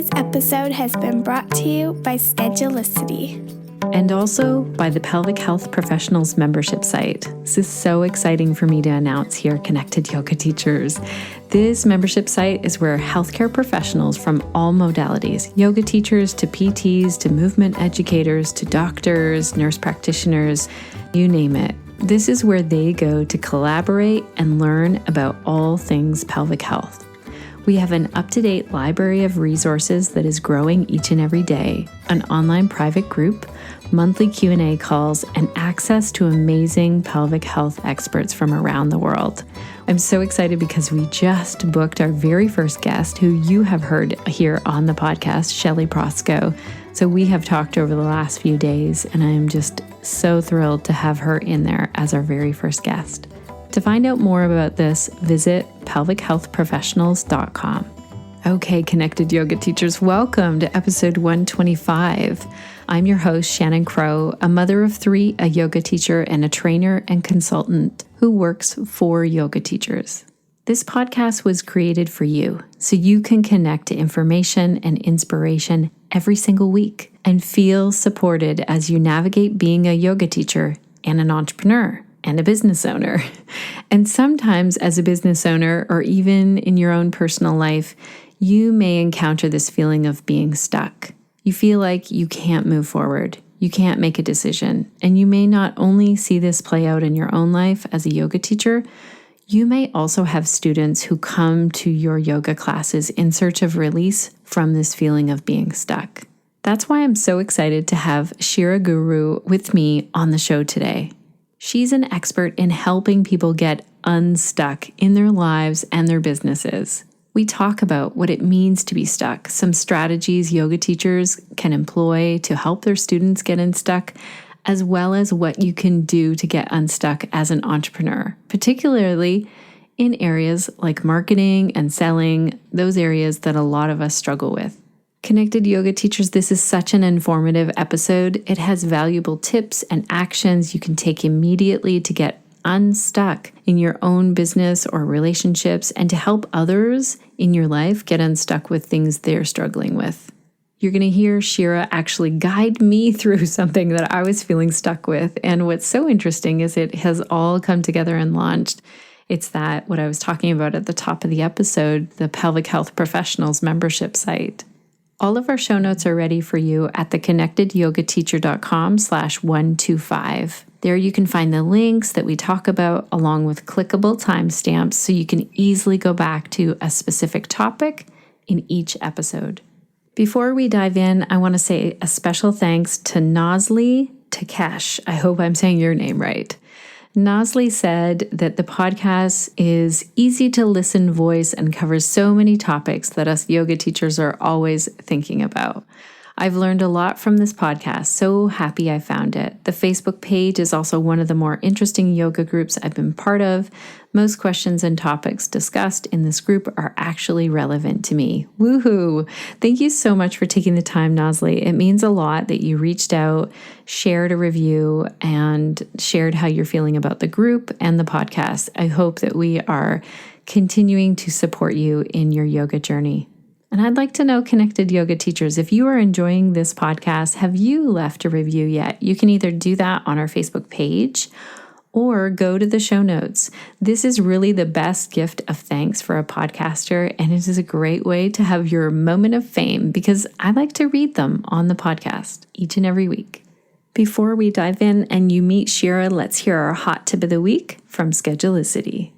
Today's episode has been brought to you by Schedulicity. And also by the Pelvic Health Professionals membership site. This is so exciting for me to announce here, Connected Yoga Teachers. This membership site is where healthcare professionals from all modalities, yoga teachers to PTs to movement educators to doctors, nurse practitioners, you name it. This is where they go to collaborate and learn about all things pelvic health. We have an up-to-date library of resources that is growing each and every day, an online private group, monthly Q&A calls, and access to amazing pelvic health experts from around the world. I'm so excited because we just booked our very first guest, who you have heard here on the podcast, Shelly Prosco. So we have talked over the last few days, and I am just so thrilled to have her in there as our very first guest. To find out more about this, visit pelvichealthprofessionals.com. Okay, Connected Yoga Teachers, welcome to episode 125. I'm your host, Shannon Crow, a mother of three, a yoga teacher, and a trainer and consultant who works for yoga teachers. This podcast was created for you, so you can connect to information and inspiration every single week and feel supported as you navigate being a yoga teacher and an entrepreneur and a business owner. And sometimes as a business owner, or even in your own personal life, you may encounter this feeling of being stuck. You feel like you can't move forward. You can't make a decision. And you may not only see this play out in your own life as a yoga teacher, you may also have students who come to your yoga classes in search of release from this feeling of being stuck. That's why I'm so excited to have Shira Gura with me on the show today. She's an expert in helping people get unstuck in their lives and their businesses. We talk about what it means to be stuck, some strategies yoga teachers can employ to help their students get unstuck, as well as what you can do to get unstuck as an entrepreneur, particularly in areas like marketing and selling, those areas that a lot of us struggle with. Connected Yoga Teachers, this is such an informative episode. It has valuable tips and actions you can take immediately to get unstuck in your own business or relationships and to help others in your life get unstuck with things they're struggling with. You're going to hear Shira actually guide me through something that I was feeling stuck with. And what's so interesting is it has all come together and launched. It's that what I was talking about at the top of the episode, the Pelvic Health Professionals membership site. All of our show notes are ready for you at theconnectedyogateacher.com/125. There you can find the links that we talk about along with clickable timestamps so you can easily go back to a specific topic in each episode. Before we dive in, I want to say a special thanks to Nazli Takesh. I hope I'm saying your name right. Nazli said that the podcast is easy to listen voice and covers so many topics that us yoga teachers are always thinking about. I've learned a lot from this podcast. So happy I found it. The Facebook page is also one of the more interesting yoga groups I've been part of. Most questions and topics discussed in this group are actually relevant to me. Woohoo! Thank you so much for taking the time, Nazli. It means a lot that you reached out, shared a review, and shared how you're feeling about the group and the podcast. I hope that we are continuing to support you in your yoga journey. And I'd like to know, Connected Yoga Teachers, if you are enjoying this podcast, have you left a review yet? You can either do that on our Facebook page or go to the show notes. This is really the best gift of thanks for a podcaster, and it is a great way to have your moment of fame because I like to read them on the podcast each and every week. Before we dive in and you meet Shira, let's hear our hot tip of the week from Schedulicity.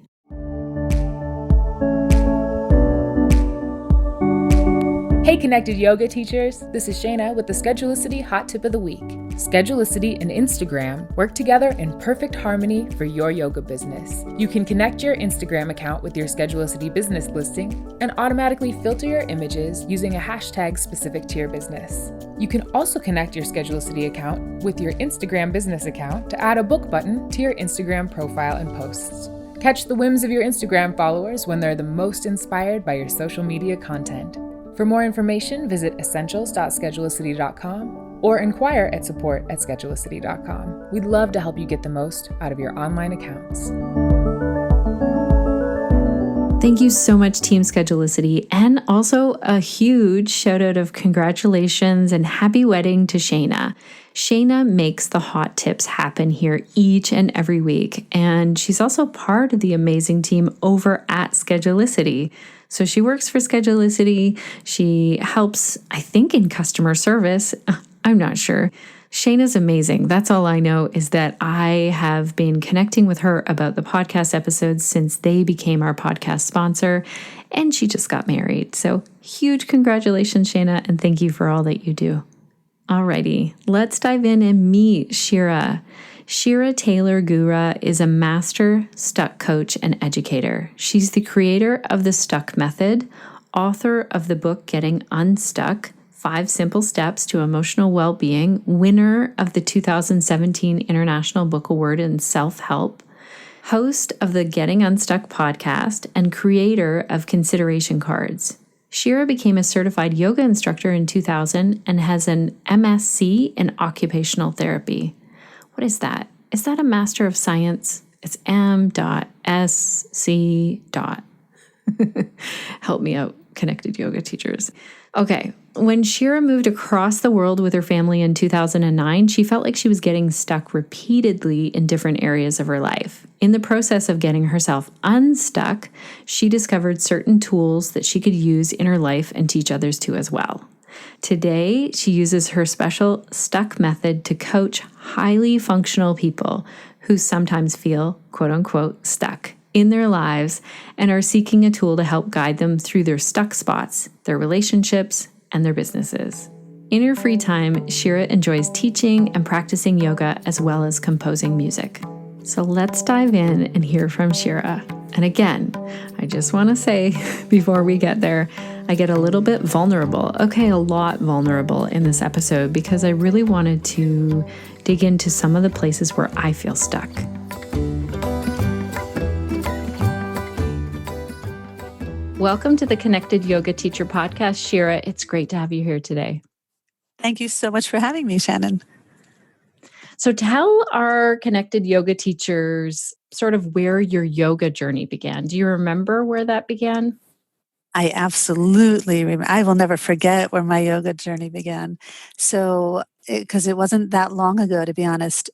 Hey Connected Yoga Teachers, this is Shayna with the Schedulicity Hot Tip of the Week. Schedulicity and Instagram work together in perfect harmony for your yoga business. You can connect your Instagram account with your Schedulicity business listing and automatically filter your images using a hashtag specific to your business. You can also connect your Schedulicity account with your Instagram business account to add a book button to your Instagram profile and posts. Catch the whims of your Instagram followers when they're the most inspired by your social media content. For more information, visit essentials.schedulicity.com or inquire at support@schedulicity.com. We'd love to help you get the most out of your online accounts. Thank you so much, Team Schedulicity, and also a huge shout out of congratulations and happy wedding to Shayna. Shayna makes the hot tips happen here each and every week, and she's also part of the amazing team over at Schedulicity. So she works for Schedulicity. She helps, I think, in customer service. I'm not sure. Shayna's amazing. That's all I know is that I have been connecting with her about the podcast episodes since they became our podcast sponsor, and she just got married. So huge congratulations, Shayna, and thank you for all that you do. Alrighty, let's dive in and meet Shira. Shira Taylor Gura is a master stuck coach and educator. She's the creator of the S.T.U.C Method, author of the book Getting Unstuck, 5 Simple Steps to Emotional Well-Being, winner of the 2017 International Book Award in Self-Help, host of the Getting Unstuck podcast, and creator of consideration cards. Shira became a certified yoga instructor in 2000 and has an MSc in occupational therapy. What is that? Is that a Master of Science? It's M.Sc. Help me out, connected yoga teachers. Okay, when Shira moved across the world with her family in 2009, she felt like she was getting stuck repeatedly in different areas of her life. In the process of getting herself unstuck, she discovered certain tools that she could use in her life and teach others to as well. Today, she uses her special S.T.U.C method to coach highly functional people who sometimes feel, quote unquote, stuck in their lives and are seeking a tool to help guide them through their stuck spots, their relationships, and their businesses. In her free time, Shira enjoys teaching and practicing yoga as well as composing music. So let's dive in and hear from Shira. And again, I just want to say before we get there, I get a little bit vulnerable. Okay, a lot vulnerable in this episode because I really wanted to dig into some of the places where I feel stuck. Welcome to the Connected Yoga Teacher Podcast, Shira. It's great to have you here today. Thank you so much for having me, Shannon. So tell our Connected Yoga teachers sort of where your yoga journey began. Do you remember where that began? I absolutely remember. I will never forget where my yoga journey began. So, because it wasn't that long ago, to be honest.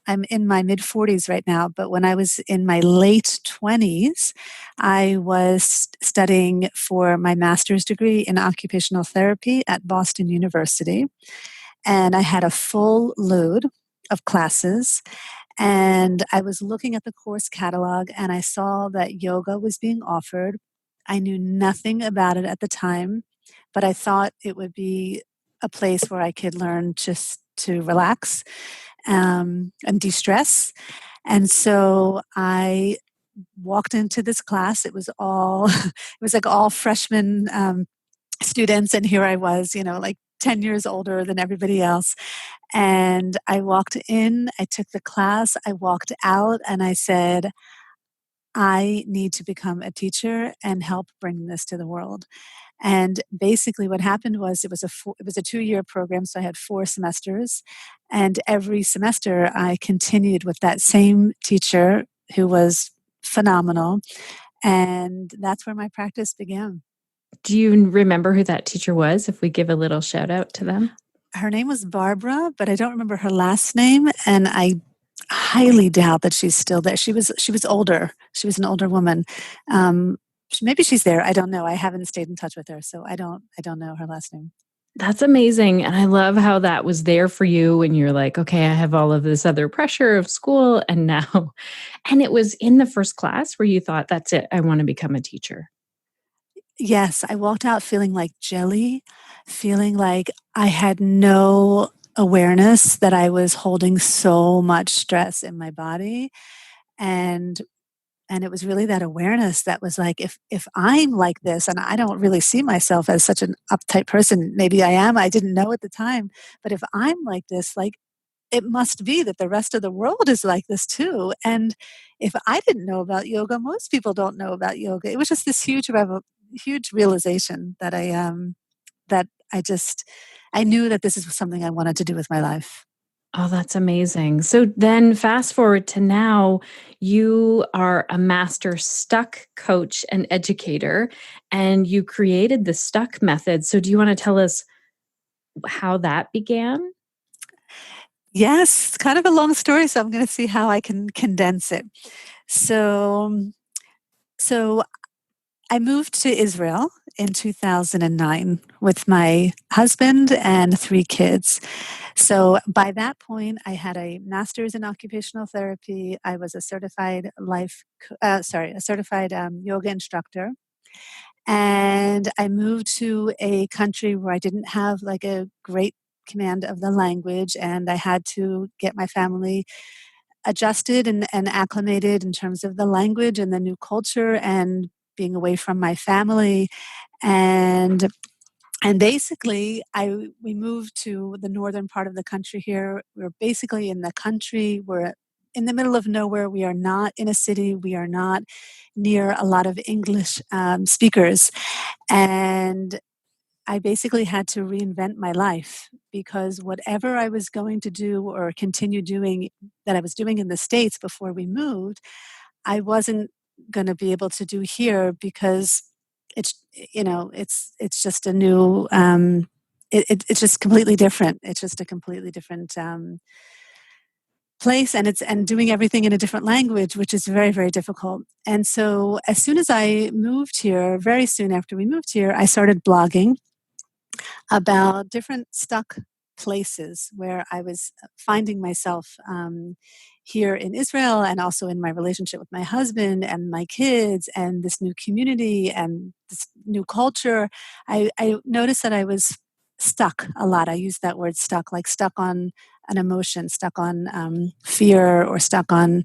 I'm in my mid-40s right now, but when I was in my late 20s, I was studying for my master's degree in occupational therapy at Boston University. And I had a full load of classes. And I was looking at the course catalog and I saw that yoga was being offered. I knew nothing about it at the time, but I thought it would be a place where I could learn just to relax and de-stress. And so I walked into this class. It was all, it was like all freshmen students. And here I was, like 10 years older than everybody else. And I walked in, I took the class, I walked out, and I said, I need to become a teacher and help bring this to the world. And basically what happened was it was a 2-year program, so I had 4 semesters. And every semester I continued with that same teacher who was phenomenal. And that's where my practice began. Do you remember who that teacher was, if we give a little shout out to them? Her name was Barbara, but I don't remember her last name, and I highly doubt that she's still there. She was older. She was an older woman. Maybe she's there. I don't know. I haven't stayed in touch with her, so I don't know her last name. That's amazing. And I love how that was there for you when you're like, okay, I have all of this other pressure of school and now. And it was in the first class where you thought, that's it, I want to become a teacher. Yes, I walked out feeling like jelly, feeling like I had no awareness that I was holding so much stress in my body. And it was really that awareness that was like, if I'm like this, and I don't really see myself as such an uptight person, maybe I am, I didn't know at the time, but if I'm like this, like, it must be that the rest of the world is like this too. And if I didn't know about yoga, most people don't know about yoga. It was just this huge realization that I knew that this is something I wanted to do with my life. Oh, that's amazing. So then fast forward to now, you are a master stuck coach and educator, and you created the stuck method. So do you want to tell us how that began? Yes, it's kind of a long story, so I'm going to see how I can condense it. So, so I moved to Israel in 2009 with my husband and 3 kids. So by that point, I had a master's in occupational therapy. I was a certified a certified yoga instructor. And I moved to a country where I didn't have like a great command of the language, and I had to get my family adjusted and acclimated in terms of the language and the new culture and being away from my family. And basically, we moved to the northern part of the country here. We're basically in the country. We're in the middle of nowhere. We are not in a city. We are not near a lot of English speakers. And I basically had to reinvent my life because whatever I was going to do or continue doing that I was doing in the States before we moved, I wasn't going to be able to do here because it's just a new it's just completely different. It's just a completely different place, and it's and doing everything in a different language, which is very, very difficult. And so as soon as I moved here, very soon after we moved here, I started blogging about different stuck places where I was finding myself here in Israel, and also in my relationship with my husband and my kids and this new community and this new culture. I noticed that I was stuck a lot. I use that word stuck, like stuck on an emotion, stuck on fear, or stuck on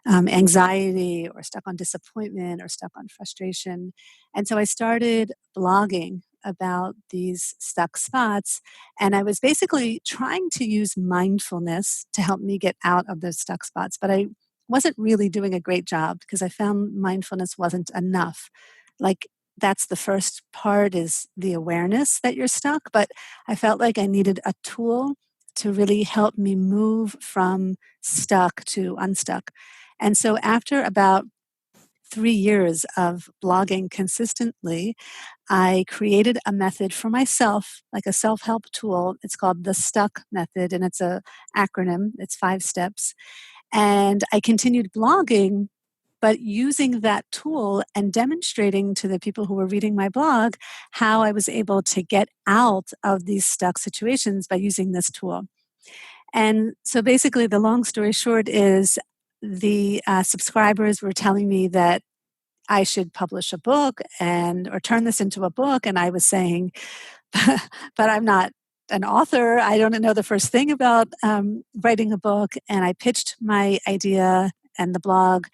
anxiety, or stuck on disappointment, or stuck on frustration. And so I started blogging about these stuck spots. And I was basically trying to use mindfulness to help me get out of those stuck spots. But I wasn't really doing a great job because I found mindfulness wasn't enough. Like, that's the first part, is the awareness that you're stuck. But I felt like I needed a tool to really help me move from stuck to unstuck. And so after about 3 years of blogging consistently, I created a method for myself, like a self-help tool. It's called the S.T.U.C Method, and it's a acronym. It's 5 steps. And I continued blogging, but using that tool and demonstrating to the people who were reading my blog how I was able to get out of these stuck situations by using this tool. And so basically, the long story short is the subscribers were telling me that I should publish a book or turn this into a book. And I was saying, but I'm not an author. I don't know the first thing about writing a book. And I pitched my idea and the blog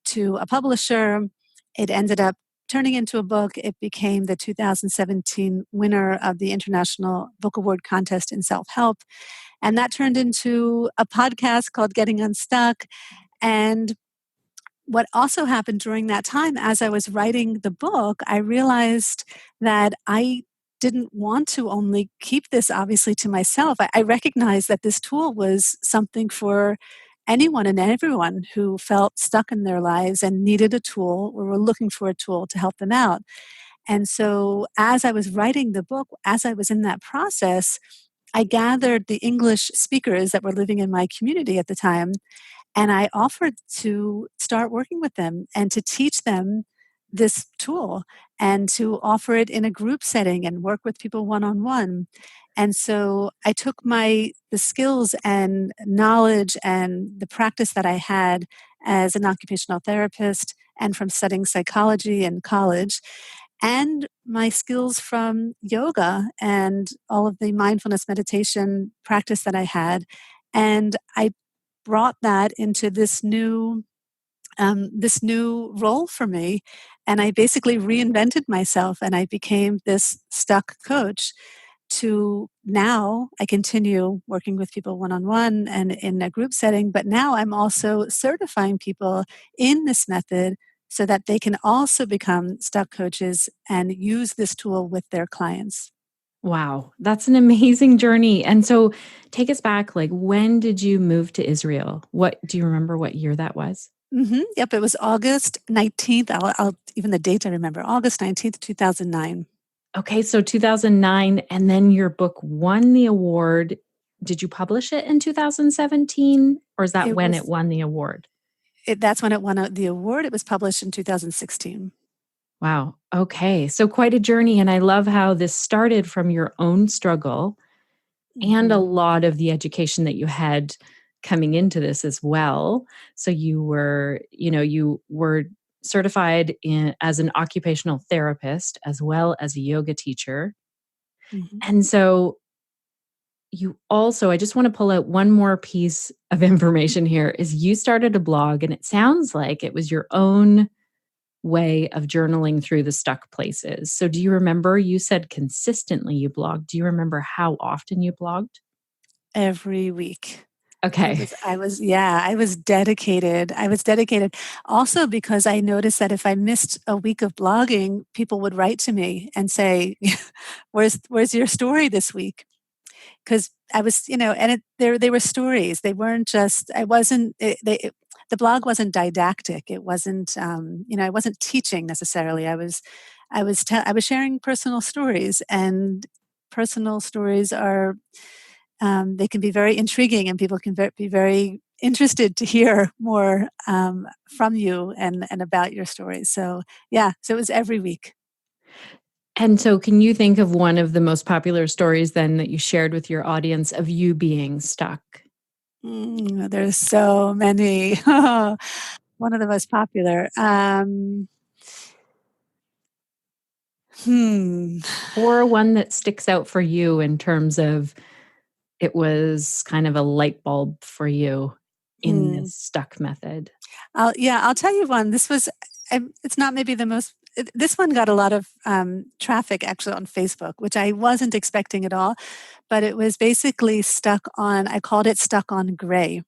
to a publisher. It ended up turning into a book. It became the 2017 winner of the International Book Award contest in self-help. And that turned into a podcast called Getting Unstuck. And what also happened during that time, as I was writing the book, I realized that I didn't want to only keep this obviously to myself. I recognized that this tool was something for anyone and everyone who felt stuck in their lives and needed a tool, or were looking for a tool to help them out. And so as I was writing the book, as I was in that process, I gathered the English speakers that were living in my community at the time, and I offered to start working with them and to teach them this tool and to offer it in a group setting and work with people one-on-one. And so I took the skills and knowledge and the practice that I had as an occupational therapist and from studying psychology in college, and my skills from yoga and all of the mindfulness meditation practice that I had. And I brought that into this new role for me, and I basically reinvented myself, and I became this stuck coach. To now, I continue working with people one-on-one and in a group setting, but now I'm also certifying people in this method so that they can also become stuck coaches and use this tool with their clients. Wow, that's an amazing journey. And so take us back, like when did you move to Israel? What do you remember what year that was? Yep, it was August 19th. Even the date I remember, August 19th, 2009. Okay, so 2009, and then your book won the award. Did you publish it in 2017, or is that It when it was won the award? that's when it won the award. It was published in 2016. Wow. Okay. So quite a journey. And I love how this started from your own struggle and a Mhm. lot of the education that you had coming into this as well. So you were certified as an occupational therapist as well as a yoga teacher. Mhm. And so you also, I just want to pull out one more piece of information here is you started a blog and it sounds like it was your own way of journaling through the stuck places. So do you remember you said consistently you blogged? Do you remember how often you blogged? Every week. Okay. I was dedicated. I was dedicated also because I noticed that if I missed a week of blogging, people would write to me and say, where's your story this week?" Because I was, and they were stories. They weren't just. I wasn't. The blog wasn't didactic. It wasn't. I wasn't teaching necessarily. I was sharing personal stories, and personal stories are they can be very intriguing, and people can be very interested to hear more from you and about your stories. So yeah, so it was every week. And so can you think of one of the most popular stories then that you shared with your audience of you being stuck? There's so many. One of the most popular. Hmm. Or one that sticks out for you in terms of it was kind of a light bulb for you in Hmm. this stuck method? I'll tell you one. It's not maybe the most. This one got a lot of traffic actually on Facebook, which I wasn't expecting at all. But it was basically stuck on. I called it stuck on gray.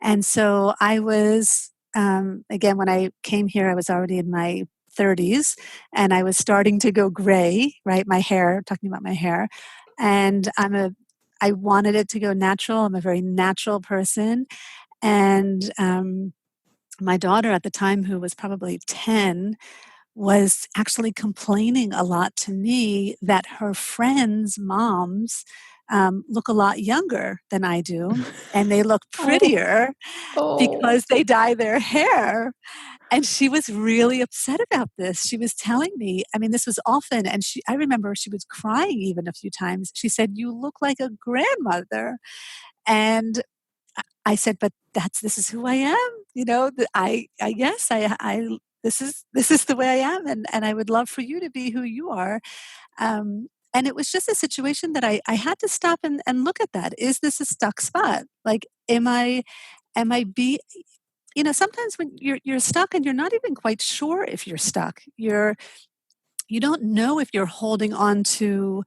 And so I was, again, when I came here, I was already in my 30s and I was starting to go gray, right? My hair, talking about my hair. And I wanted it to go natural. I'm a very natural person. And my daughter at the time, who was probably 10, was actually complaining a lot to me that her friends' moms look a lot younger than I do, and they look Oh, prettier oh. because they dye their hair. And she was really upset about this. She was telling me, I mean, this was often, and I remember she was crying even a few times. She said, "You look like a grandmother." And I said, "But this is who I am. Yes, this is the way I am. And I would love for you to be who you are." And it was just a situation that I had to stop and look at that. Is this a stuck spot? Like, am I be sometimes when you're stuck and you're not even quite sure if you're stuck. You don't know if you're holding on to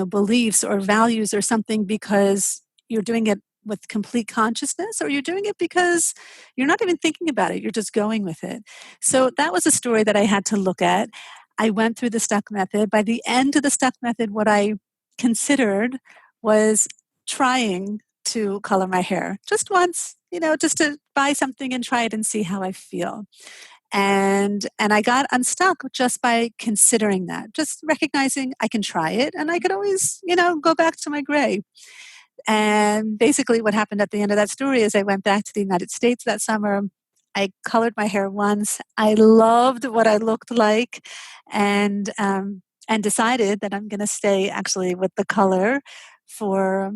beliefs or values or something because you're doing it with complete consciousness, or you're doing it because you're not even thinking about it, you're just going with it. So that was a story that I had to look at. I went through the stuck method. By the end of the stuck method, what I considered was trying to color my hair just once, just to buy something and try it and see how I feel. And I got unstuck just by considering that, just recognizing I can try it and I could always, go back to my gray. And basically what happened at the end of that story is I went back to the United States that summer. I colored my hair once. I loved what I looked like, and decided that I'm going to stay actually with the color for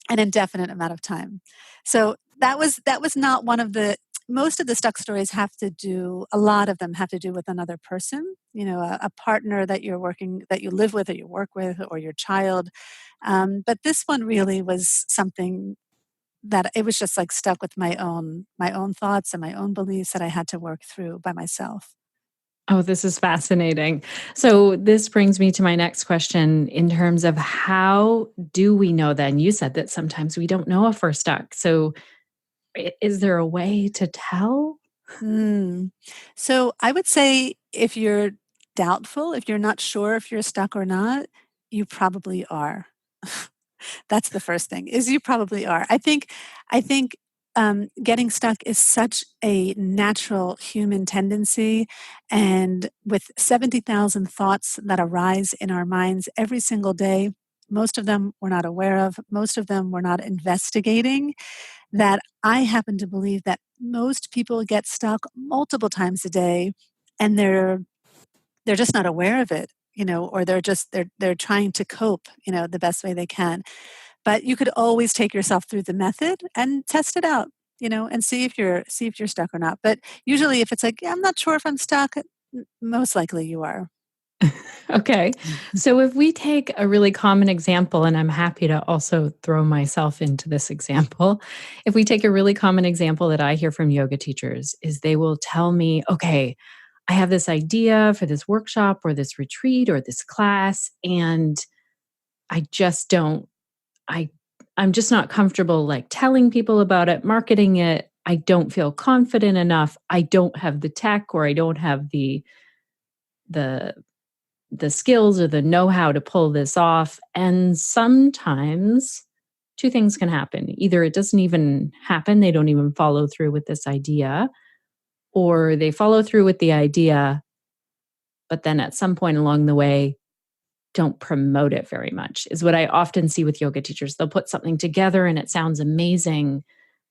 an indefinite amount of time. So that was not one of the. Most of the stuck stories a lot of them have to do with another person, a partner that that you live with or you work with, or your child. But this one really was something that it was just like stuck with my own thoughts and my own beliefs that I had to work through by myself. Oh, this is fascinating. So, this brings me to my next question in terms of how do we know then? You said that sometimes we don't know if we're stuck. So, is there a way to tell? Mm. So I would say if you're doubtful, if you're not sure if you're stuck or not, you probably are. That's the first thing, is you probably are. I think getting stuck is such a natural human tendency, and with 70,000 thoughts that arise in our minds every single day, most of them we're not aware of, most of them we're not investigating, that I happen to believe that most people get stuck multiple times a day, and they're just not aware of it, or they're trying to cope, the best way they can. But you could always take yourself through the method and test it out, and see if you're stuck or not. But usually if it's like, yeah, I'm not sure if I'm stuck, most likely you are. Okay. So if we take a really common example, and I'm happy to also throw myself into this example, if we take a really common example that I hear from yoga teachers, is they will tell me, okay, I have this idea for this workshop or this retreat or this class, and I just don't, I, I'm just not comfortable like telling people about it, marketing it. I don't feel confident enough. I don't have the tech, or I don't have the the skills or the know-how to pull this off. And sometimes two things can happen. Either it doesn't even happen, they don't even follow through with this idea, or they follow through with the idea, but then at some point along the way, don't promote it very much, is what I often see with yoga teachers. They'll put something together and it sounds amazing,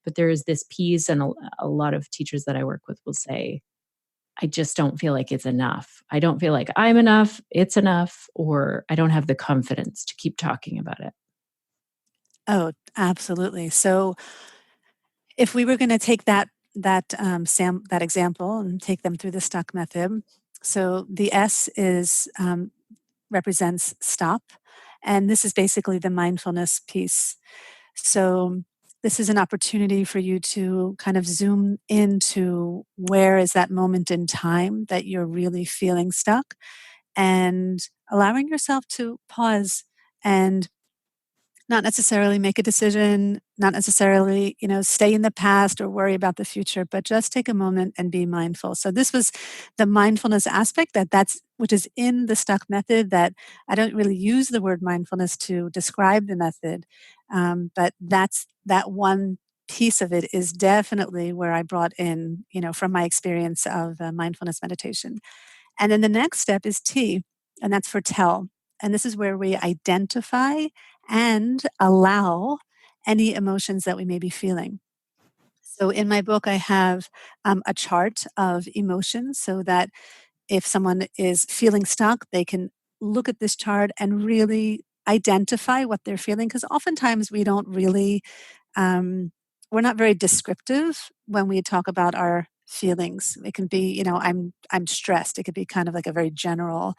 but there is this piece, and a lot of teachers that I work with will say, I just don't feel like it's enough. I don't feel like I'm enough, it's enough, or I don't have the confidence to keep talking about it. Oh, absolutely. So if we were going to take that example and take them through the stuck method, so the S is represents stop, and this is basically the mindfulness piece. So this is an opportunity for you to kind of zoom into where is that moment in time that you're really feeling stuck, and allowing yourself to pause and not necessarily make a decision, not necessarily, stay in the past or worry about the future, but just take a moment and be mindful. So this was the mindfulness aspect that's which is in the stuck method. That I don't really use the word mindfulness to describe the method, but that one piece of it is definitely where I brought in, from my experience of mindfulness meditation. And then the next step is T, and that's for tell. And this is where we identify and allow any emotions that we may be feeling. So in my book, I have a chart of emotions so that if someone is feeling stuck, they can look at this chart and really identify what they're feeling. Because oftentimes we don't really we're not very descriptive when we talk about our feelings. It can be, I'm stressed. It could be kind of like a very general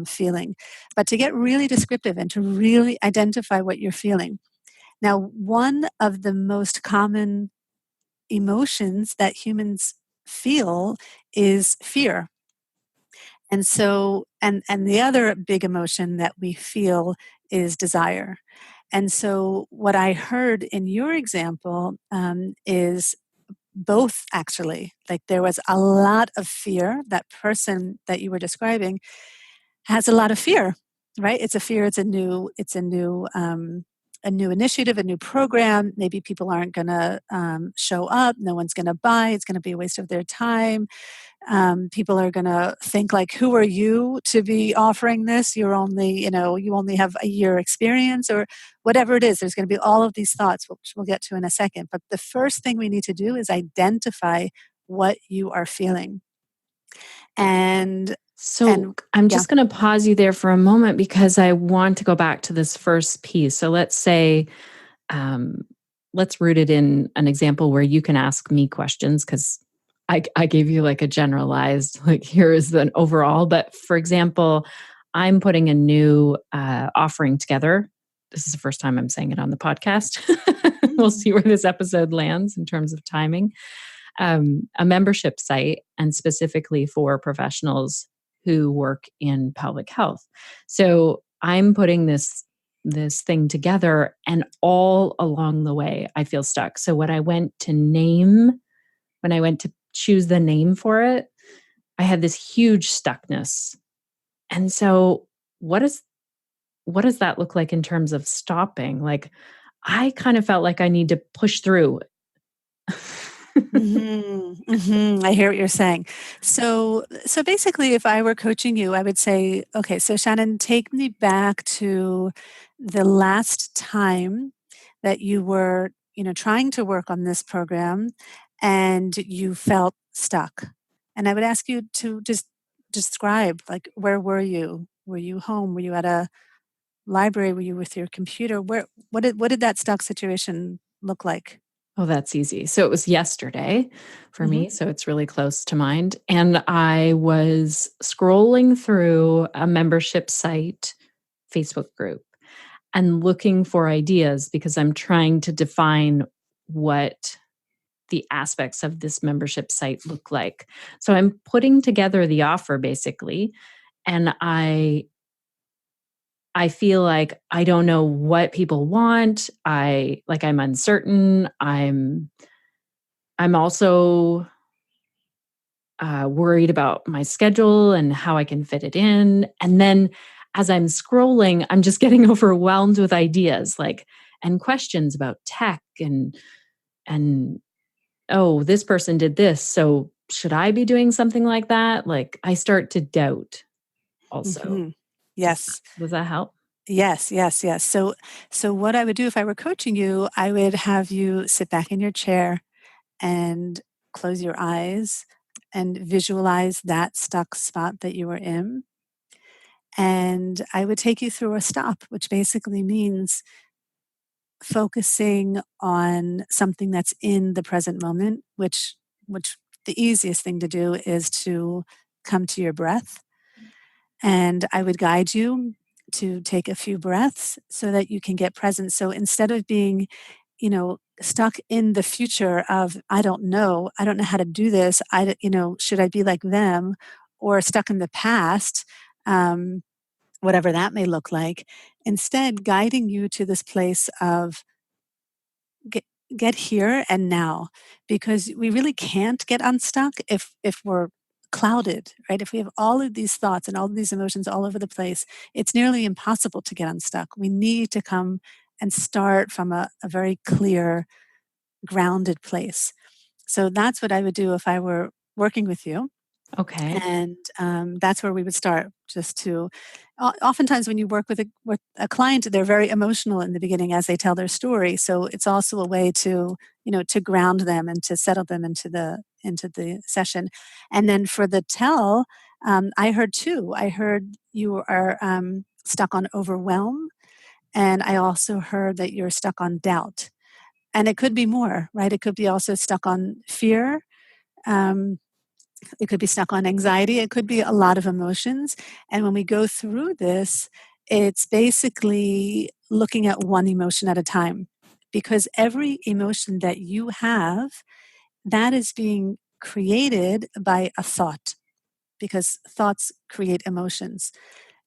feeling, but to get really descriptive and to really identify what you're feeling. Now, one of the most common emotions that humans feel is fear. And the other big emotion that we feel is desire. And so, what I heard in your example is both actually. Like there was a lot of fear. That person that you were describing has a lot of fear, right? It's a fear. A new initiative, a new program. Maybe people aren't going to show up. No one's going to buy. It's going to be a waste of their time. People are going to think like, who are you to be offering this? You only have a year experience or whatever it is. There's going to be all of these thoughts, which we'll get to in a second. But the first thing we need to do is identify what you are feeling. And, So and I'm yeah. just going to pause you there for a moment because I want to go back to this first piece. So let's say, um, let's root it in an example where you can ask me questions, because I gave you like a generalized, like here is an overall. But for example, I'm putting a new offering together. This is the first time I'm saying it on the podcast. We'll see where this episode lands in terms of timing. A membership site, and specifically for professionals who work in pelvic health. So I'm putting this thing together, and all along the way I feel stuck. So when I went to choose the name for it, I had this huge stuckness. And so what is what does that look like in terms of stopping? Like, I kind of felt like I need to push through. I hear what you're saying. So basically, if I were coaching you, I would say, okay, so Shannon, take me back to the last time that you were, trying to work on this program and you felt stuck. And I would ask you to just describe, like, where were you? Were you home? Were you at a library? Were you with your computer? What did that stuck situation look like? Oh, that's easy. So it was yesterday for hmm me. So it's really close to mind. And I was scrolling through a membership site Facebook group and looking for ideas because I'm trying to define what the aspects of this membership site look like. So I'm putting together the offer basically, and I feel like I don't know what people want. I'm uncertain. I'm also worried about my schedule and how I can fit it in. And then as I'm scrolling, I'm just getting overwhelmed with ideas and questions about tech and oh, this person did this. So should I be doing something like that? Like I start to doubt also. hmm Yes. Does that help? Yes, yes, yes. So what I would do if I were coaching you, I would have you sit back in your chair and close your eyes and visualize that stuck spot that you were in. And I would take you through a stop, which basically means focusing on something that's in the present moment, which the easiest thing to do is to come to your breath. And I would guide you to take a few breaths so that you can get present. So instead of being, stuck in the future of, I don't know how to do this. Should I be like them? Or stuck in the past, um, whatever that may look like. Instead, guiding you to this place of get, get here and now, because we really can't get unstuck if we're clouded, right? If we have all of these thoughts and all of these emotions all over the place, it's nearly impossible to get unstuck. We need to come and start from a very clear, grounded place. So that's what I would do if I were working with you. Okay. And that's where we would start. Just to, oftentimes when you work with a client, they're very emotional in the beginning as they tell their story. So it's also a way to, to ground them and to settle them into the session. And then for the tell, I heard two. I heard you are stuck on overwhelm, and I also heard that you're stuck on doubt. And it could be more, right? It could be also stuck on fear. Um, it could be stuck on anxiety. It could be a lot of emotions. And when we go through this, it's basically looking at one emotion at a time, because every emotion that you have, that is being created by a thought, because thoughts create emotions.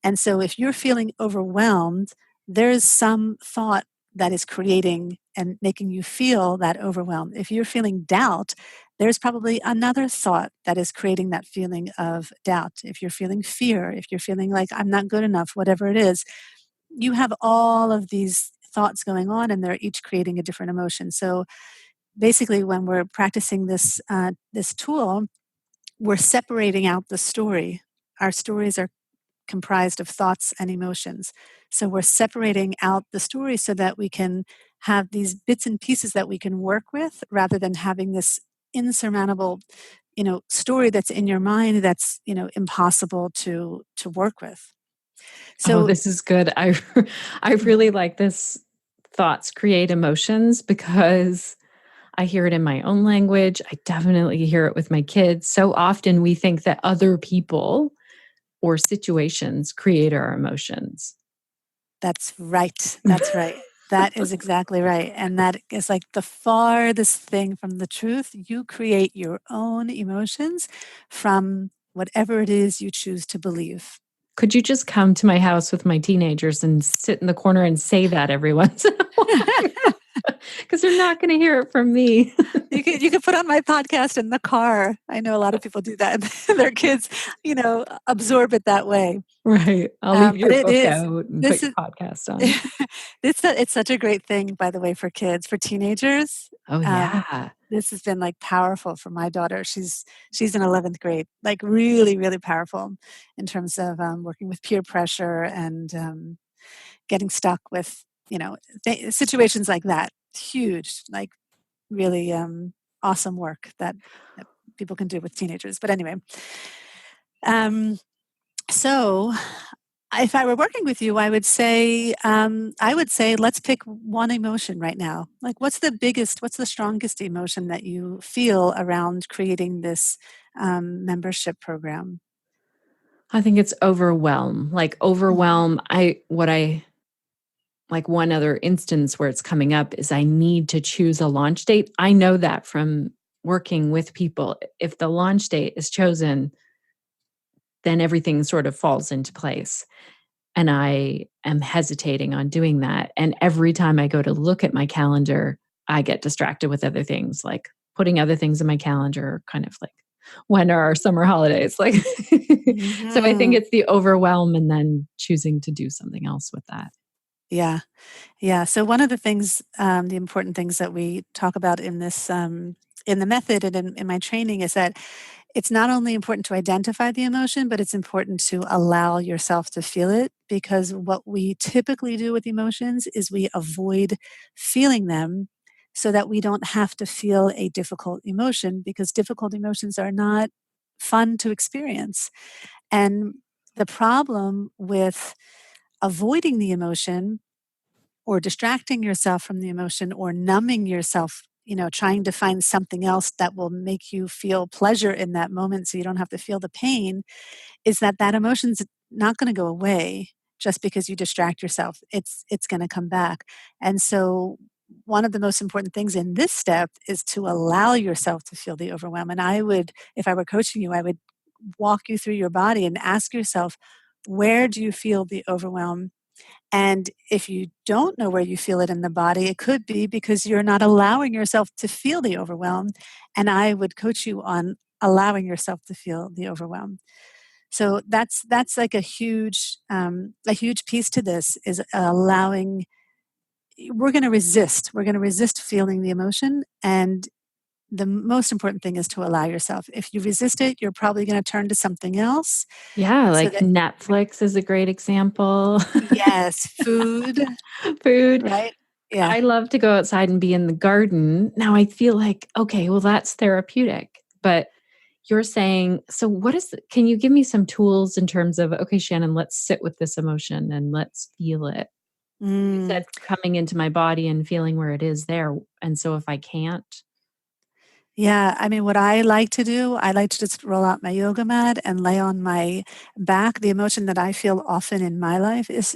And so if you're feeling overwhelmed, there's some thought that is creating and making you feel that overwhelmed. If you're feeling doubt, there's probably another thought that is creating that feeling of doubt. If you're feeling fear, if you're feeling like I'm not good enough, whatever it is, you have all of these thoughts going on and they're each creating a different emotion. So basically when we're practicing this tool, we're separating out the story. Our stories are comprised of thoughts and emotions. So we're separating out the story so that we can have these bits and pieces that we can work with, rather than having this insurmountable, story that's in your mind that's, impossible to work with. Oh, So this is good. I really like this thoughts create emotions because I hear it in my own language. I definitely hear it with my kids. So often we think that other people or situations create our emotions. that's right. That's right. That is exactly right. And that is like the farthest thing from the truth. You create your own emotions from whatever it is you choose to believe. Could you just come to my house with my teenagers and sit in the corner and say that every once in a while? Because they're not going to hear it from me. You could put on my podcast in the car. I know a lot of people do that. Their kids, absorb it that way. Right. I'll leave But your it book is. out and put This your is. podcast on. It's such a great thing, by the way, for kids, for teenagers. Oh, yeah. This has been like powerful for my daughter. She's in 11th grade, like really, really powerful in terms of working with peer pressure and getting stuck with, situations like that. Huge, like really awesome work that people can do with teenagers. But anyway, so if I were working with you, I would say let's pick one emotion right now. Like, what's the strongest emotion that you feel around creating this membership program? I think it's overwhelm. Like Mhm. overwhelm. Like one other instance where it's coming up is I need to choose a launch date. I know that from working with people. If the launch date is chosen, then everything sort of falls into place. And I am hesitating on doing that. And every time I go to look at my calendar, I get distracted with other things, like putting other things in my calendar, kind of like when are our summer holidays? Like, so I think Mhm. it's the overwhelm and then choosing to do something else with that. Yeah. Yeah. So one of the things, the important things that we talk about in the method and in my training is that it's not only important to identify the emotion, but it's important to allow yourself to feel it, because what we typically do with emotions is we avoid feeling them so that we don't have to feel a difficult emotion, because difficult emotions are not fun to experience. And the problem with avoiding the emotion or distracting yourself from the emotion or numbing yourself, trying to find something else that will make you feel pleasure in that moment so you don't have to feel the pain, is that that emotion's not going to go away just because you distract yourself. It's going to come back. And so one of the most important things in this step is to allow yourself to feel the overwhelm. And I would, if I were coaching you, I would walk you through your body and ask yourself, where do you feel the overwhelm? And if you don't know where you feel it in the body, it could be because you're not allowing yourself to feel the overwhelm. And I would coach you on allowing yourself to feel the overwhelm. So that's like a huge piece to this is allowing. We're going to resist. We're going to resist feeling the emotion, and the most important thing is to allow yourself. If you resist it, you're probably going to turn to something else. Yeah, So like that Netflix is a great example. yes, food, Food. right? Yeah. I love to go outside and be in the garden. Now I feel like, okay, well, that's therapeutic. But you're saying, so what is, can you give me some tools in terms of, okay, Shannon, let's sit with this emotion and let's feel it. You Mm. said coming into my body and feeling where it is there. And so if I can't, Yeah, I mean, what I like to do, I like to just roll out my yoga mat and lay on my back. The emotion that I feel often in my life is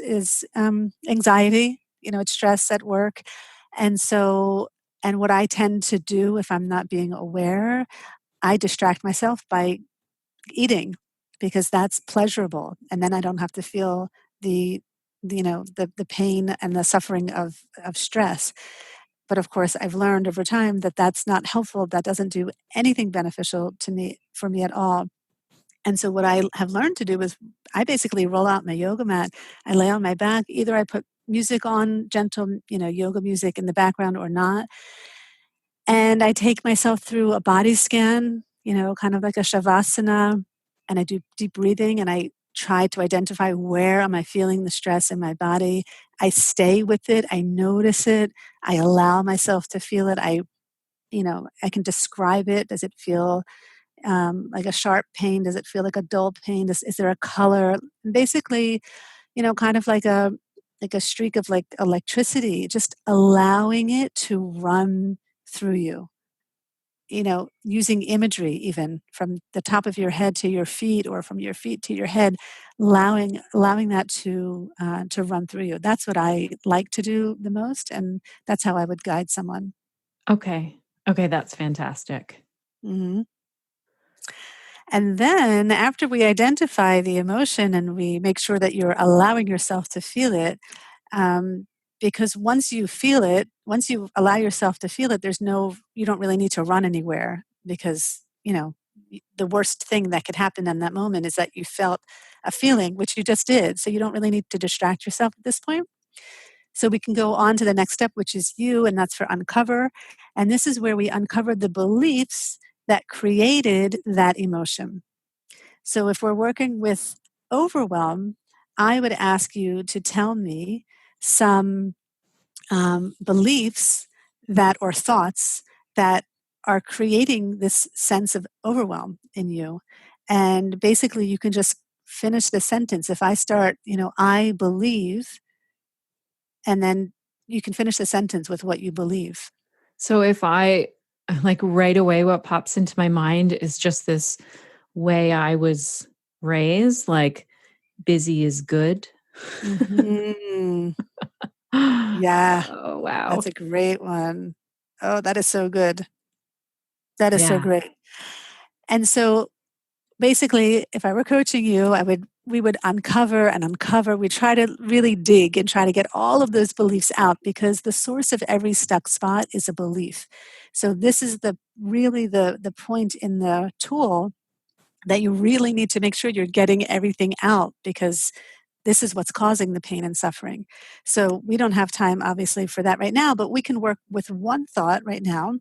anxiety. It's stress at work, and so and what I tend to do if I'm not being aware, I distract myself by eating because that's pleasurable, and then I don't have to feel the the pain and the suffering of stress. But of course, I've learned over time that that's not helpful. That doesn't do anything beneficial to me for me at all. And so what I have learned to do is I basically roll out my yoga mat. I lay on my back. Either I put music on, gentle, yoga music in the background or not. And I take myself through a body scan, kind of like a shavasana, and I do deep breathing and I try to identify where am I feeling the stress in my body. I stay with it, I notice it, I allow myself to feel it. I can describe it. Does it feel like a sharp pain? Does it feel like a dull pain? Is there a color? Basically, kind of like a streak of like electricity, just allowing it to run through you, using imagery even from the top of your head to your feet or from your feet to your head, allowing that to run through you. That's what I like to do the most, and that's how I would guide someone. okay. Okay, that's fantastic. Mhm. And then after we identify the emotion and we make sure that you're allowing yourself to feel it, um, because once you feel it, once you allow yourself to feel it, you don't really need to run anywhere, because, the worst thing that could happen in that moment is that you felt a feeling, which you just did. So you don't really need to distract yourself at this point. So we can go on to the next step, which is and that's for uncover. And this is where we uncover the beliefs that created that emotion. So if we're working with overwhelm, I would ask you to tell me some beliefs or thoughts that are creating this sense of overwhelm in you. And basically, you can just finish the sentence. If I start, I believe, and then you can finish the sentence with what you believe. So if I, like, right away, what pops into my mind is just this way I was raised, like, busy is good. Mhm. Yeah, Oh, wow. that's a great one. Oh, that is so good. That is so Yeah. great. And so basically, if I were coaching you, we would uncover and uncover. We try to really dig and try to get all of those beliefs out, because the source of every stuck spot is a belief. So this is the point in the tool that you really need to make sure you're getting everything out, because this is what's causing the pain and suffering. So we don't have time, obviously, for that right now, but we can work with one thought right now,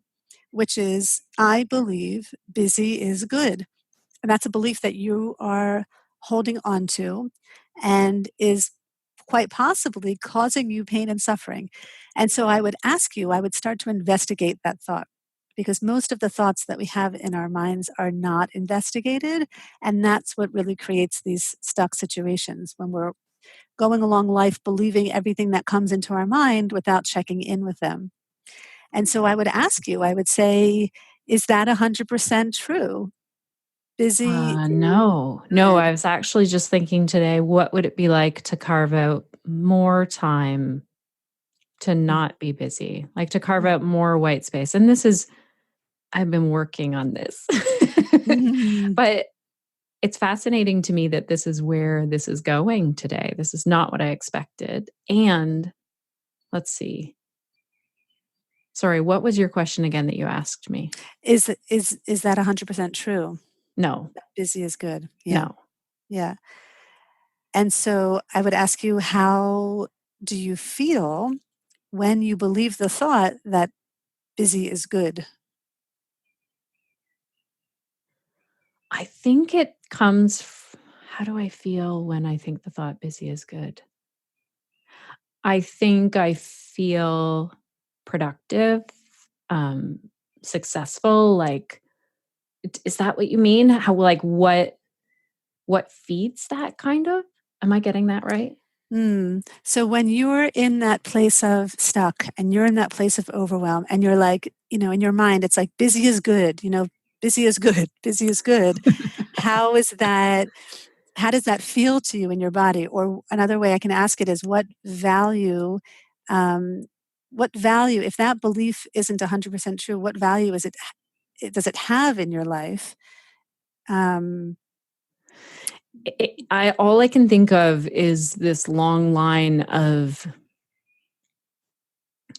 which is, I believe busy is good. And that's a belief that you are holding on to and is quite possibly causing you pain and suffering. And so I would start to investigate that thought, because most of the thoughts that we have in our minds are not investigated. And that's what really creates these stuck situations, when we're going along life believing everything that comes into our mind without checking in with them. And so I would say, is that 100% true? Busy is No, good. I was actually just thinking today, what would it be like to carve out more time to not be busy, like to carve out more white space? And I've been working on this, Mhm. but it's fascinating to me that this is where this is going today. This is not what I expected. And let's see. Sorry, what was your question again that you asked me? Is that 100% true? No, That busy is good. Yeah. no. Yeah. And so I would ask you, how do you feel when you believe the thought that busy is good? I think it comes how do I feel when I think the thought busy is good? I think I feel productive, um, successful, like, is that what you mean? How, like, what feeds that kind of? Am I getting that right? So when you're in that place of stuck and you're in that place of overwhelm, and you're like, in your mind, it's like busy is good, busy is good, busy is good. How is that? How does that feel to you in your body? Or another way I can ask it is, um, what value, if that belief isn't 100% true, what value does it have in your life? Um, I all I can think of is this long line of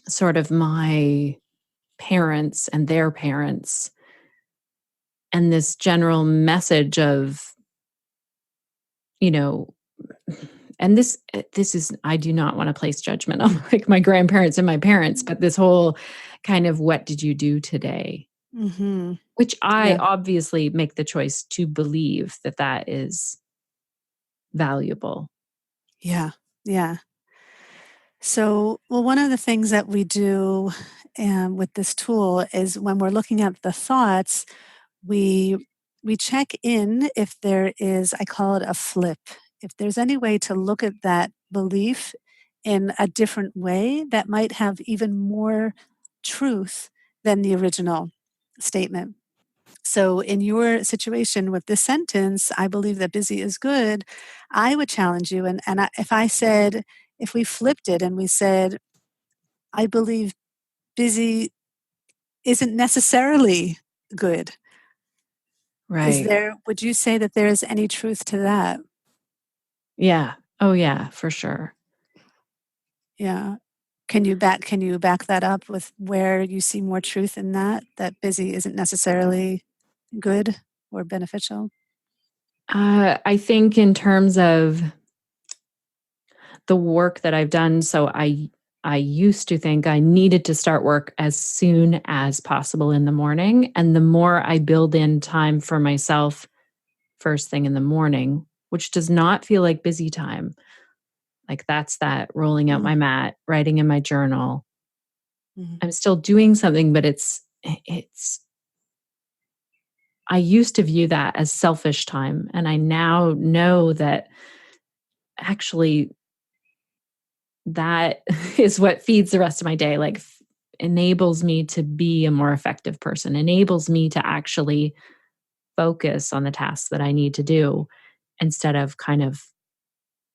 sort of my parents and their parents, and this general message of, you know, and this is, I do not want to place judgment on, like, my grandparents and my parents, but this whole kind of, what did you do today? mhm. Which I Yeah, obviously make the choice to believe that that is valuable. yeah, yeah. So, well, one of the things that we do with this tool is, when we're looking at the thoughts, we we check in if there is, I call it a flip. If there's any way to look at that belief in a different way that might have even more truth than the original statement. So, in your situation with this sentence, I believe that busy is good, I would challenge you. If we flipped it and we said, I believe busy isn't necessarily good. Right. Would you say that there is any truth to that? Yeah. Oh, yeah, for sure. Yeah. Can you back that up with where you see more truth in that busy isn't necessarily good or beneficial? I think in terms of the work that I've done, so I used to think I needed to start work as soon as possible in the morning, and the more I build in time for myself first thing in the morning, which does not feel like busy time. Like that's that rolling out my mat, writing in my journal. Mhm. I'm still doing something, but it's I used to view that as selfish time, and I now know that actually that is what feeds the rest of my day, like enables me to be a more effective person, enables me to actually focus on the tasks that I need to do instead of kind of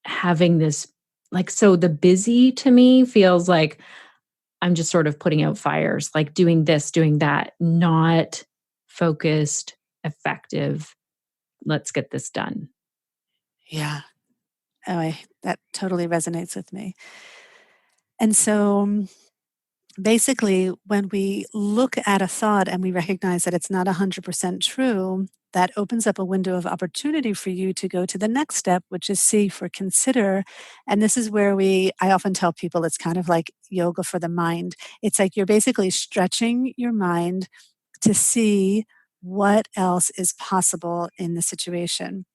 having this like so the busy to me feels like I'm just sort of putting out fires, like doing this, doing that, not focused, effective. Let's get this done. Yeah. Oh, that totally resonates with me. And so basically, when we look at a thought and we recognize that it's not 100% true, that opens up a window of opportunity for you to go to the next step, which is C for consider. And this is where I often tell people it's kind of like yoga for the mind. It's like you're basically stretching your mind to see what else is possible in the situation.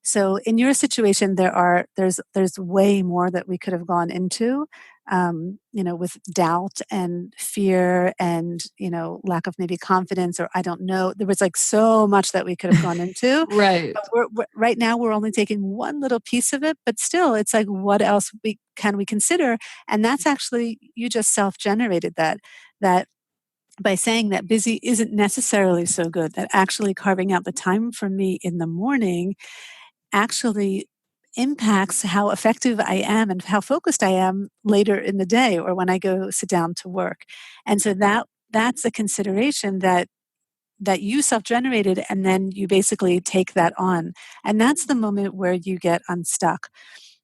So in your situation, there's way more that we could have gone into, with doubt and fear and lack of maybe confidence or I don't know. There was like so much that we could have gone into. Right. But right now we're only taking one little piece of it, but still, it's like what else can we consider? And that's actually you just self-generated that by saying that busy isn't necessarily so good. That actually carving out the time for me in the morning actually impacts how effective I am and how focused I am later in the day or when I go sit down to work. And so that's a consideration that you self-generated and then you basically take that on. And that's the moment where you get unstuck.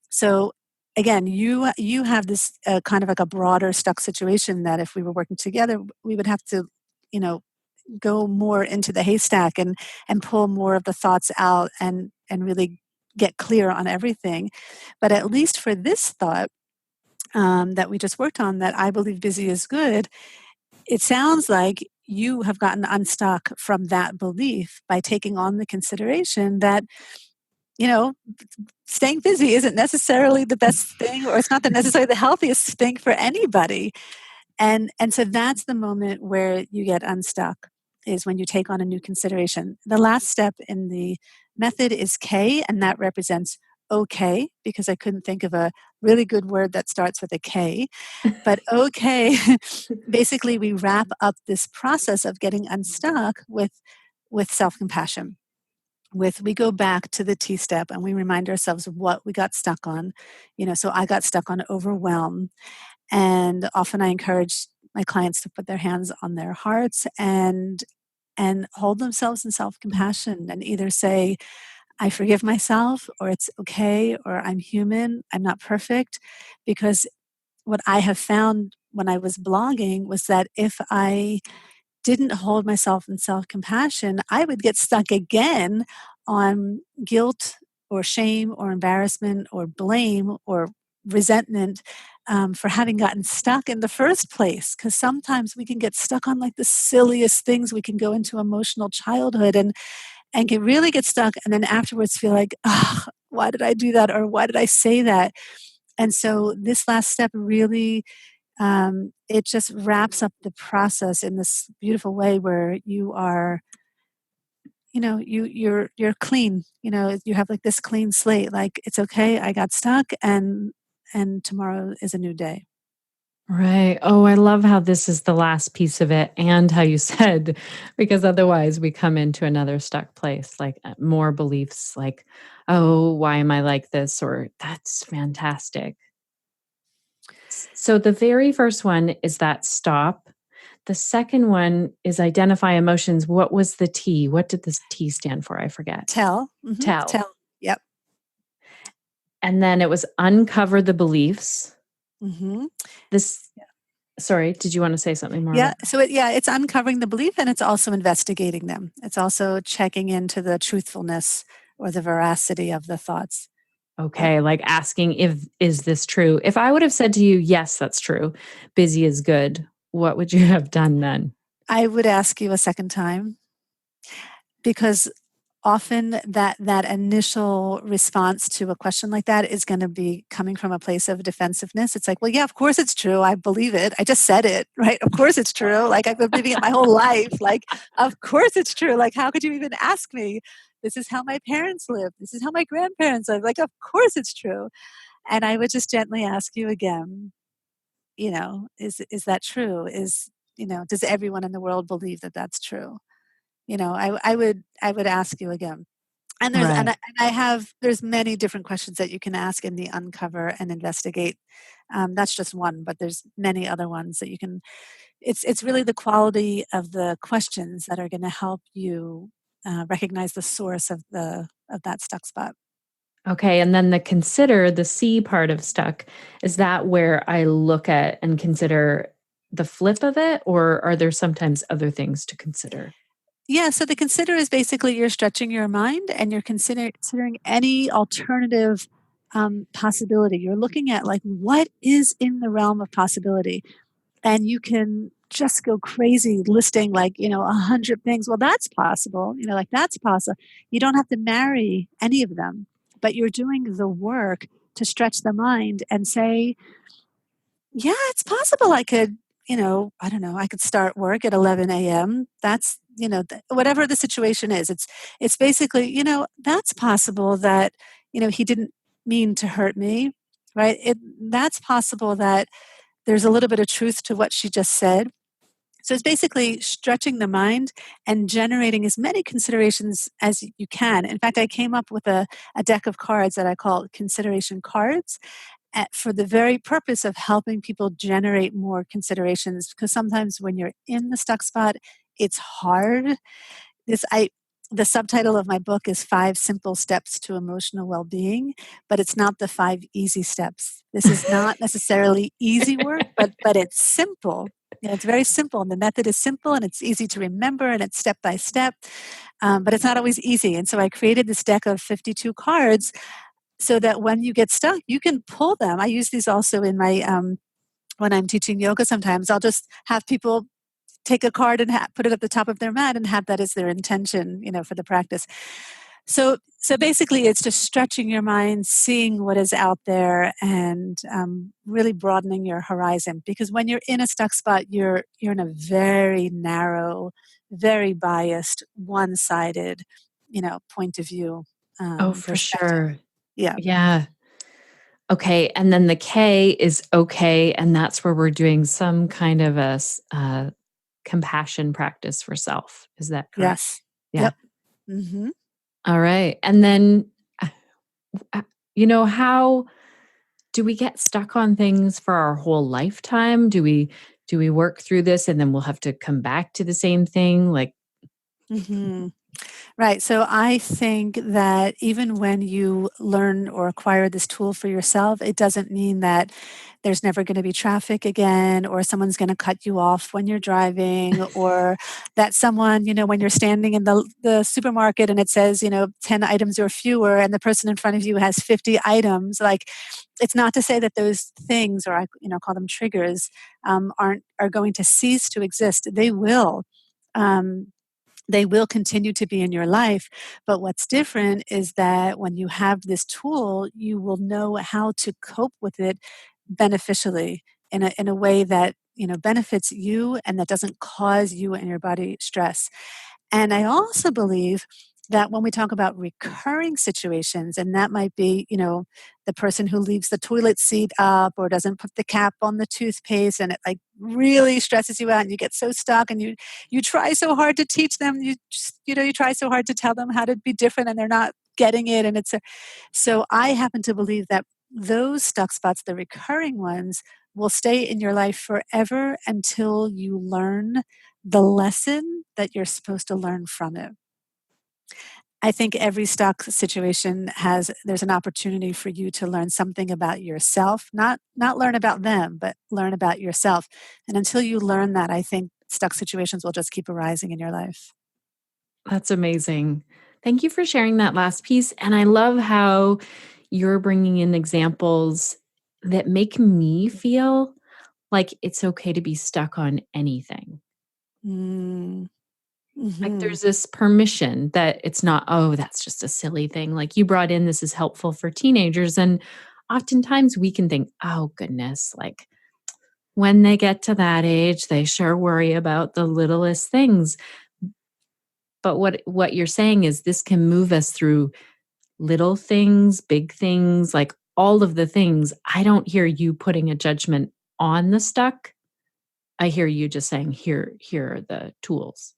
So again, you have this kind of like a broader stuck situation that if we were working together, we would have to, you know, go more into the haystack and pull more of the thoughts out and really get clear on everything. But at least for this thought that we just worked on, that I believe busy is good, it sounds like you have gotten unstuck from that belief by taking on the consideration that you know staying busy isn't necessarily the best thing or it's not necessarily the healthiest thing for anybody. And so that's the moment where you get unstuck, is when you take on a new consideration. The last step in the method is K, and that represents okay, because I couldn't think of a really good word that starts with a K. But okay, basically we wrap up this process of getting unstuck with self-compassion. We go back to the T step and we remind ourselves what we got stuck on. So I got stuck on overwhelm, and often I encourage my clients to put their hands on their hearts and hold themselves in self-compassion and either say, I forgive myself, or it's okay, or I'm human, I'm not perfect. Because what I have found when I was blogging was that if I didn't hold myself in self compassion, I would get stuck again on guilt or shame or embarrassment or blame or resentment for having gotten stuck in the first place. Because sometimes we can get stuck on like the silliest things. We can go into emotional childhood and can really get stuck. And then afterwards feel like, oh, why did I do that? Or why did I say that? And so this last step really it just wraps up the process in this beautiful way where you are, you're clean. You have like this clean slate. Like it's okay, I got stuck, and tomorrow is a new day. Right. Oh, I love how this is the last piece of it and how you said, because otherwise we come into another stuck place, like more beliefs like, oh, why am I like this? Or that's fantastic. So the very first one is that stop. The second one is identify emotions. What was the T? What did this T stand for? I forget. Tell. Tell. Tell. Yep. And then it was uncover the beliefs. Mm-hmm. This, sorry, did you want to say something more Yeah. about that? So it's uncovering the belief, and it's also investigating them. It's also checking into the truthfulness or the veracity of the thoughts. Okay, like asking is this true? If I would have said to you, yes, that's true, busy is good, what would you have done then? I would ask you a second time, because often that initial response to a question like that is going to be coming from a place of defensiveness. It's like, well, yeah, of course it's true. I believe it. I just said it, right? Of course it's true. Like, I've been believing it my whole life. Like, of course it's true. Like, how could you even ask me? This is how my parents lived. This is how my grandparents lived. Like, of course it's true. And I would just gently ask you again, is that true? Does everyone in the world believe that that's true? I would ask you again. And Right. there's many different questions that you can ask in the uncover and investigate. That's just one, but there's many other ones that you can. It's really the quality of the questions that are going to help you recognize the source of that stuck spot. Okay, and then the C part of stuck, is that where I look at and consider the flip of it, or are there sometimes other things to consider? Yeah, so the consider is basically you're stretching your mind and you're considering any alternative possibility. You're looking at, like, what is in the realm of possibility, and you can just go crazy listing, like, 100 things. Well, that's possible. Like, that's possible. You don't have to marry any of them, but you're doing the work to stretch the mind and say, yeah, it's possible I could, I don't know, I could start work at 11 a.m. That's, whatever the situation is, it's basically, that's possible that, he didn't mean to hurt me, right? That's possible that there's a little bit of truth to what she just said. So it's basically stretching the mind and generating as many considerations as you can. In fact, I came up with a deck of cards that I call consideration cards, for the very purpose of helping people generate more considerations. Because sometimes when you're in the stuck spot, it's hard. This I The subtitle of my book is Five Simple Steps to Emotional Well-Being, but it's not the five easy steps. This is not necessarily easy work, but it's simple. It's very simple, and the method is simple, and it's easy to remember, and it's step by step. But it's not always easy. And so I created this deck of 52 cards so that when you get stuck, you can pull them. I use these also in my when I'm teaching yoga. Sometimes I'll just have people take a card and put it at the top of their mat and have that as their intention, for the practice. So basically, it's just stretching your mind, seeing what is out there, and really broadening your horizon. Because when you're in a stuck spot, you're in a very narrow, very biased, one-sided, point of view, Oh, for perspective. sure. Yeah. Yeah. Okay, and then the K is okay, and that's where we're doing some kind of compassion practice for self. Is that correct? Yes. Yeah. Yep. Hmm. All right. And then, uh, how do we get stuck on things for our whole lifetime? Do we work through this and then we'll have to come back to the same thing? Like, Hmm. Right. So I think that even when you learn or acquire this tool for yourself, it doesn't mean that there's never going to be traffic again, or someone's going to cut you off when you're driving, or that someone, when you're standing in the supermarket and it says, 10 items or fewer, and the person in front of you has 50 items. Like, it's not to say that those things, or I, call them triggers, are going to cease to exist. They will. Um, they will continue to be in your life. But what's different is that when you have this tool, you will know how to cope with it beneficially, in a way that, benefits you and that doesn't cause you and your body stress. And I also believe that when we talk about recurring situations, and that might be, the person who leaves the toilet seat up or doesn't put the cap on the toothpaste, and it, like, really stresses you out, and you get so stuck, and you try so hard to teach them, you try so hard to tell them how to be different, and they're not getting it, and so I happen to believe that those stuck spots, the recurring ones, will stay in your life forever until you learn the lesson that you're supposed to learn from it. I think every stuck situation there's an opportunity for you to learn something about yourself, not learn about them, but learn about yourself. And until you learn that, I think stuck situations will just keep arising in your life. That's amazing. Thank you for sharing that last piece. And I love how you're bringing in examples that make me feel like it's okay to be stuck on anything. Mm, Like mhm. there's this permission that it's not, oh, that's just a silly thing. Like you brought in, this is helpful for teenagers. And oftentimes we can think, oh, goodness, like when they get to that age, they sure worry about the littlest things. But what you're saying is this can move us through little things, big things, like all of the things. I don't hear you putting a judgment on the stuck. I hear you just saying, here are the tools.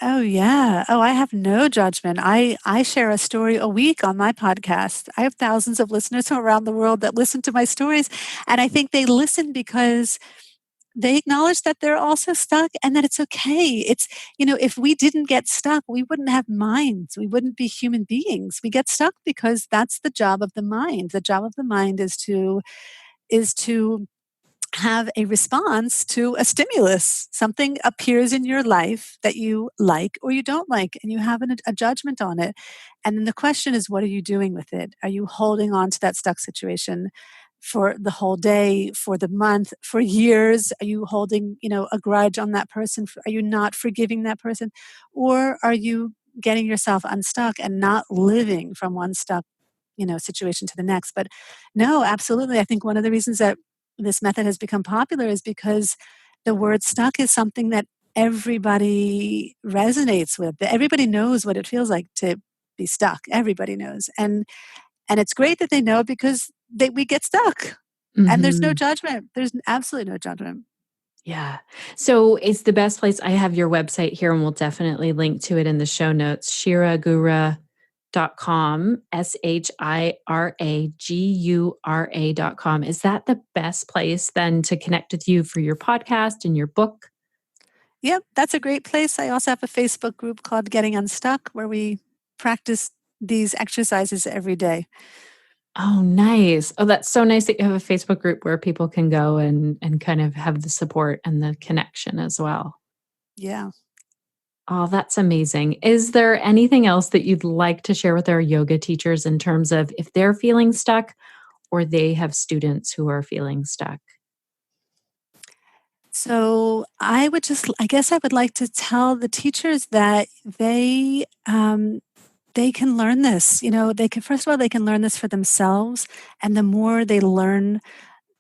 Oh, yeah. Oh, I have no judgment. I share a story a week on my podcast. I have thousands of listeners from around the world that listen to my stories, and I think they listen because they acknowledge that they're also stuck and that it's okay. If we didn't get stuck, we wouldn't have minds. We wouldn't be human beings. We get stuck because that's the job of the mind. The job of the mind is to have a response to a stimulus. Something appears in your life that you like or you don't like, and you have a judgment on it. And then the question is, what are you doing with it? Are you holding on to that stuck situation for the whole day, for the month, for years? Are you holding, a grudge on that person? Are you not forgiving that person? Or are you getting yourself unstuck and not living from one stuck, situation to the next? But no, absolutely. I think one of the reasons that this method has become popular is because the word stuck is something that everybody resonates with. Everybody knows what it feels like to be stuck. Everybody knows. And it's great that they know because we get stuck. And there's no Mhm. judgment. There's absolutely no judgment. Yeah. So it's the best place. I have your website here and we'll definitely link to it in the show notes. ShiraGura.com, ShiraGura.com. Is that the best place then to connect with you for your podcast and your book? Yep, that's a great place. I also have a Facebook group called Getting Unstuck where we practice these exercises every day. Oh, nice. Oh, that's so nice that you have a Facebook group where people can go and kind of have the support and the connection as well. Yeah. Oh, that's amazing. Is there anything else that you'd like to share with our yoga teachers in terms of if they're feeling stuck or they have students who are feeling stuck? So I guess I would like to tell the teachers that they can learn this. They can, first of all, they can learn this for themselves. And the more they learn,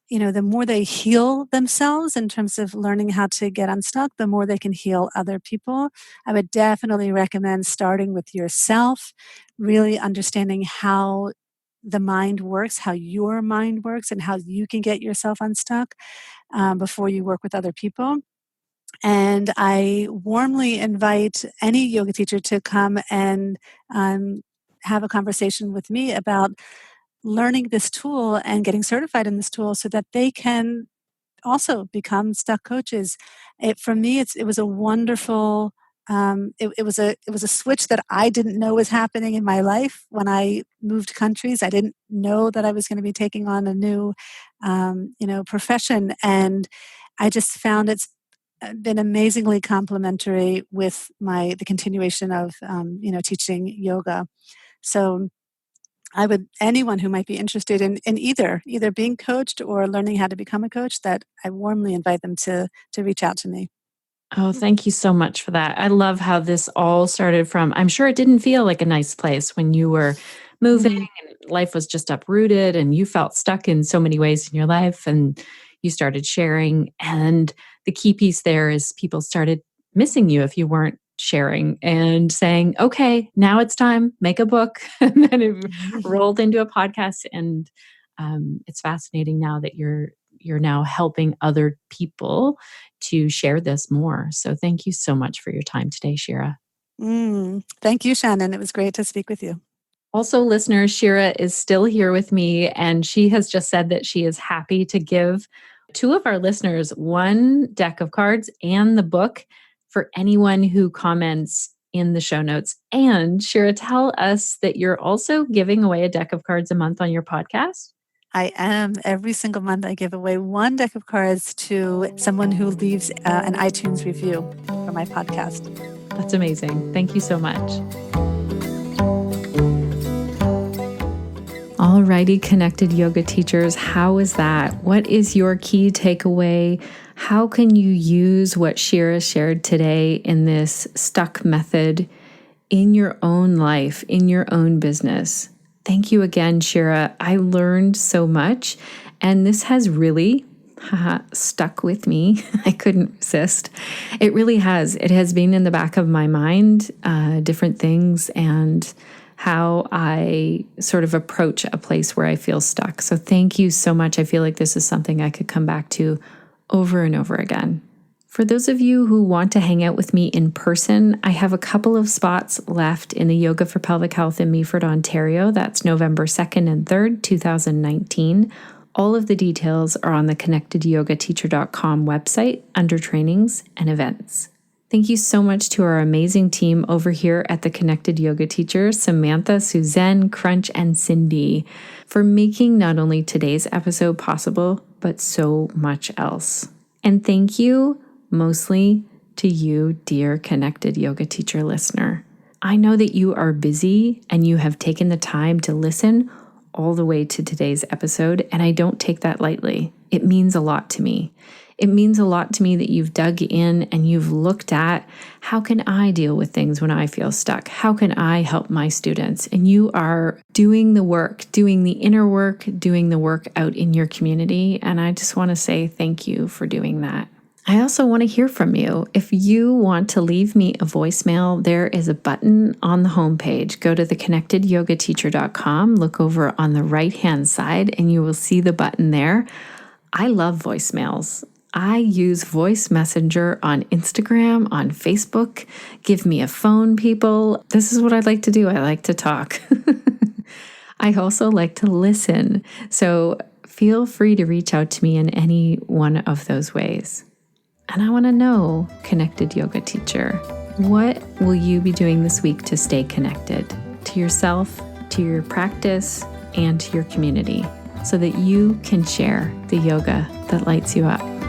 the more they heal themselves in terms of learning how to get unstuck, the more they can heal other people. I would definitely recommend starting with yourself, really understanding how the mind works, how your mind works, and how you can get yourself unstuck before you work with other people. And I warmly invite any yoga teacher to come and um, have a conversation with me about learning this tool and getting certified in this tool so that they can also become stuck coaches. For me, it was a wonderful. It was a switch that I didn't know was happening in my life when I moved countries. I didn't know that I was going to be taking on a new, profession, and I just found it's been amazingly complementary with the continuation of teaching yoga. So I would anyone who might be interested in either being coached or learning how to become a coach, that I warmly invite them to reach out to me. Oh, thank you so much for that. I love how this all started from, I'm sure it didn't feel like a nice place when you were moving Mhm. and life was just uprooted and you felt stuck in so many ways in your life and you started sharing. And the key piece there is people started missing you if you weren't sharing and saying, okay, now it's time, make a book. And then it rolled into a podcast. And it's fascinating now that you're now helping other people to share this more. So thank you so much for your time today, Shira. Thank you, Shannon. It was great to speak with you. Also, listeners, Shira is still here with me, and she has just said that she is happy to give two of our listeners one deck of cards and the book for anyone who comments in the show notes. And Shira, tell us that you're also giving away a deck of cards a month on your podcast. I am. Every single month, I give away one deck of cards to someone who leaves an iTunes review for my podcast. That's amazing. Thank you so much. Alrighty, connected yoga teachers, how is that? What is your key takeaway? How can you use what Shira shared today in this S.T.U.C Method in your own life, in your own business? Thank you again, Shira. I learned so much, and this has really stuck with me. I couldn't resist. It really has. It has been in the back of my mind, different things, and how I sort of approach a place where I feel stuck. So thank you so much. I feel like this is something I could come back to over and over again. For those of you who want to hang out with me in person, I have a couple of spots left in the Yoga for Pelvic Health in Meaford, Ontario. That's November 2nd and 3rd, 2019. All of the details are on the connectedyogateacher.com website under trainings and events. Thank you so much to our amazing team over here at the Connected Yoga Teacher, Samantha, Suzanne, Crunch, and Cindy, for making not only today's episode possible, but so much else. And thank you mostly to you, dear Connected Yoga Teacher listener. I know that you are busy and you have taken the time to listen all the way to today's episode, and I don't take that lightly. It means a lot to me. It means a lot to me that you've dug in and you've looked at how can I deal with things when I feel stuck? How can I help my students? And you are doing the work, doing the inner work, doing the work out in your community. And I just want to say thank you for doing that. I also want to hear from you. If you want to leave me a voicemail, there is a button on the homepage. Go to theconnectedyogateacher.com, look over on the right-hand side, and you will see the button there. I love voicemails. I use voice messenger on Instagram, on Facebook. Give me a phone, people. This is what I like to do. I like to talk. I also like to listen. So feel free to reach out to me in any one of those ways. And I want to know, Connected Yoga Teacher, what will you be doing this week to stay connected to yourself, to your practice, and to your community so that you can share the yoga that lights you up?